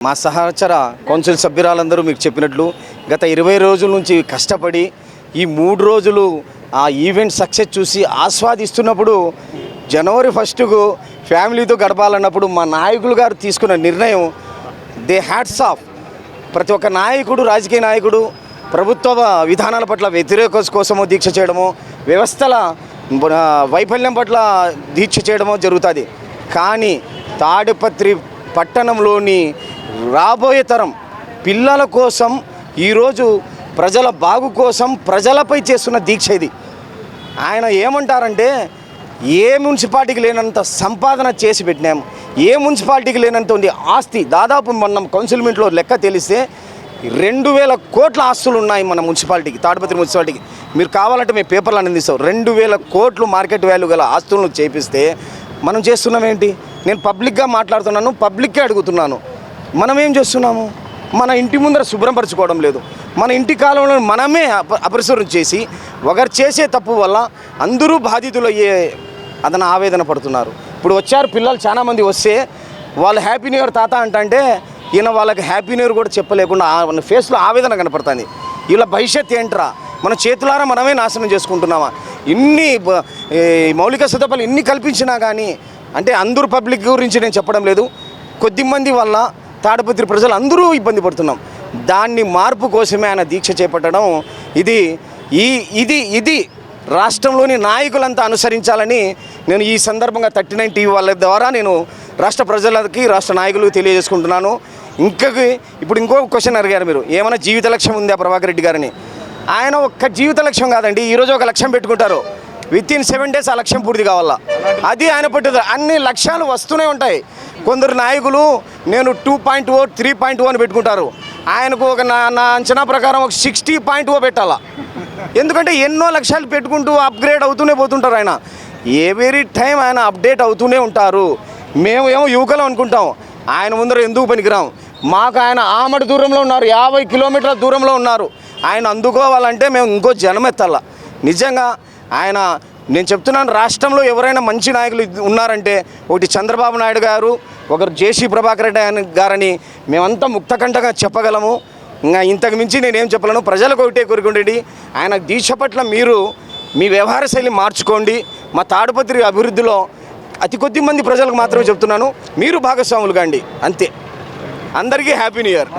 మా సహచర కౌన్సిల్ సభ్యురాలందరూ మీకు చెప్పినట్లు గత 20 రోజుల నుంచి కష్టపడి ఈ 3 రోజులు ఆ ఈవెంట్ సక్సెస్ చూసి ఆస్వాదిస్తున్నప్పుడు జనవరి 1కు ఫ్యామిలీతో గడపాలన్నప్పుడు మా నాయకులు గారు తీసుకున్న నిర్ణయం దే హ్యాట్స్ ఆఫ్. ప్రతి ఒక్క నాయకుడు, రాజకీయ నాయకుడు ప్రభుత్వ విధానాల పట్ల వ్యతిరేక కోసమో దీక్ష చేయడమో, వ్యవస్థల వైఫల్యం పట్ల దీక్ష చేయడమో జరుగుతుంది. కానీ తాడిపత్రి పట్టణంలోని రాబోయే తరం పిల్లల కోసం ఈరోజు ప్రజల బాగు కోసం ప్రజలపై చేస్తున్న దీక్ష ఇది. ఆయన ఏమంటారంటే ఏ మున్సిపాలిటీకి లేనంత సంపాదన చేసి పెట్టినాము, ఏ మున్సిపాలిటీకి లేనంత ఉంది ఆస్తి. దాదాపు మనం కౌన్సిల్ మీట్లో లెక్క తెలిస్తే 2000 కోట్ల ఆస్తులు ఉన్నాయి మన మున్సిపాలిటీకి, తాడిపత్రి మున్సిపాలిటీకి. మీరు కావాలంటే మేము పేపర్లు అందిస్తాం. 2000 కోట్లు మార్కెట్ వాల్యూ గల ఆస్తులను చేపిస్తే మనం చేస్తున్నాం ఏంటి? నేను పబ్లిక్గా మాట్లాడుతున్నాను, పబ్లిక్కే అడుగుతున్నాను. మనం ఏం చేస్తున్నాము? మన ఇంటి ముందర శుభ్రపరచుకోవడం లేదు. మన ఇంటి కాలంలో మనమే అపరిశుభ్రం చేసి ఒకరు చేసే తప్పు వల్ల అందరూ బాధితులు అయ్యే అతను ఆవేదన పడుతున్నారు. ఇప్పుడు వచ్చారు పిల్లలు చాలామంది, వస్తే వాళ్ళు హ్యాపీ న్యూ ఇయర్ తాత అంటే ఈయన వాళ్ళకి హ్యాపీ న్యూ ఇయర్ కూడా చెప్పలేకుండా మన ఫేస్లో ఆవేదన కనపడుతుంది. ఇలా భవిష్యత్ ఏంట్రా, మన చేతులారా మనమే నాశనం చేసుకుంటున్నామా? ఇన్ని మౌలిక సదుపాయాలు ఇన్ని కల్పించినా కానీ అంటే అందరూ పబ్లిక్ గురించి నేను చెప్పడం లేదు, కొద్దిమంది వల్ల తాడిపత్రి ప్రజలు అందరూ ఇబ్బంది పడుతున్నాం. దాన్ని మార్పు కోసమే ఆయన దీక్ష చేపట్టడం ఇది రాష్ట్రంలోని నాయకులంతా అనుసరించాలని నేను ఈ సందర్భంగా 39 టీవీ వాళ్ళ ద్వారా నేను రాష్ట్ర ప్రజలకి, రాష్ట్ర నాయకులకు తెలియజేసుకుంటున్నాను. ఇప్పుడు ఇంకో క్వశ్చన్ అడిగారు మీరు, ఏమైనా జీవిత లక్ష్యం ఉందా ప్రభాకర్ రెడ్డి గారిని? ఆయన ఒక్క జీవిత లక్ష్యం కాదండి, ఈరోజు ఒక లక్ష్యం పెట్టుకుంటారు, వితిన్ 7 days ఆ లక్ష్యం పూర్తి కావాలా. అది ఆయన పట్టుదల. అన్ని లక్ష్యాలు వస్తూనే ఉంటాయి. కొందరు నాయకులు నేను 2.0 3.0 అని పెట్టుకుంటారు. ఆయనకు ఒక నా అంచనా ప్రకారం ఒక 60.0 పెట్టాలా. ఎందుకంటే ఎన్నో లక్ష్యాలు పెట్టుకుంటూ అప్గ్రేడ్ అవుతూనే పోతుంటారు. ఆయన ఎవ్రీ టైం ఆయన అప్డేట్ అవుతూనే ఉంటారు. మేము ఏమో యువకులం అనుకుంటాం, ఆయన ముందర ఎందుకు పనికిరాం. మాకు ఆయన ఆమడి దూరంలో ఉన్నారు, 50 కిలోమీటర్ల దూరంలో ఉన్నారు. ఆయన అందుకోవాలంటే మేము ఇంకో జన్మెత్తాల. నిజంగా ఆయన, నేను చెప్తున్నాను, రాష్ట్రంలో ఎవరైనా మంచి నాయకులు ఉన్నారంటే ఒకటి చంద్రబాబు నాయుడు గారు, ఒకరు జేసీ ప్రభాకర్ రెడ్డి గారని మేమంతా ముక్తకంఠగా చెప్పగలము. ఇంకా ఇంతకు మించి నేనేం చెప్పలేను. ప్రజలకు ఒకటే కోరుకుంటేది, ఆయన దీక్ష పట్ల మీరు మీ వ్యవహార శైలి మార్చుకోండి. మా తాడిపత్రి అభివృద్ధిలో అతి కొద్ది మంది ప్రజలకు మాత్రమే చెప్తున్నాను, మీరు భాగస్వాములు కాండి అంతే. అందరికీ హ్యాపీ న్యూ ఇయర్.